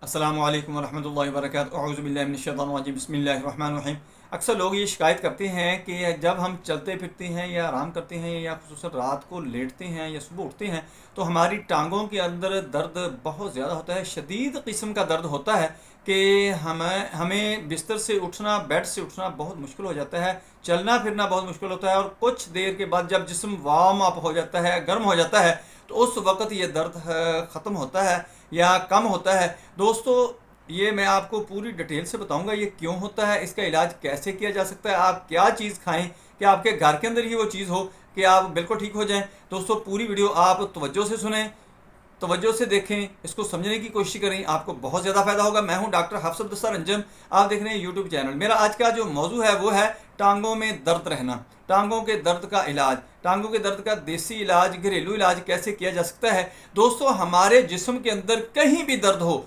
अस्सलामु अलैकुम वरहमतुल्लाहि वबरकातुहू अऊज़ु बिल्लाहि मिनश शैतानिर रजीम बिस्मिल्लाहिर रहमानिर रहीम। अक्सर लोग ये शिकायत करते हैं कि जब हम चलते फिरते हैं या आराम करते हैं या खुसूसन रात को लेटते हैं या सुबह उठते हैं तो हमारी टांगों के अंदर दर्द बहुत ज़्यादा होता है, शदीद किस्म का दर्द होता है कि हमें हमें बिस्तर से उठना, बेड से उठना बहुत मुश्किल हो जाता है, चलना फिरना बहुत मुश्किल होता है और कुछ देर के बाद जब जिस्म वार्म अप हो जाता है, गर्म हो जाता है, तो उस वक़्त ये दर्द ख़त्म होता है या कम होता है। दोस्तों, ये मैं आपको पूरी डिटेल से बताऊंगा ये क्यों होता है, इसका इलाज कैसे किया जा सकता है, आप क्या चीज़ खाएं कि आपके घर के अंदर ही वो चीज़ हो कि आप बिल्कुल ठीक हो जाएं। दोस्तों, पूरी वीडियो आप तवज्जो से सुने, तवज्जो से देखें, इसको समझने की कोशिश करें, आपको बहुत ज़्यादा फायदा होगा। मैं हूं डॉक्टर हफ्स अब्दुल सत्तार अंजम, आप देख रहे हैं यूट्यूब चैनल। मेरा आज का जो मौजू है वो है टांगों में दर्द रहना, टांगों के दर्द का इलाज, टांगों के दर्द का देसी इलाज, घरेलू इलाज कैसे किया जा सकता है। दोस्तों, हमारे जिस्म के अंदर कहीं भी दर्द हो,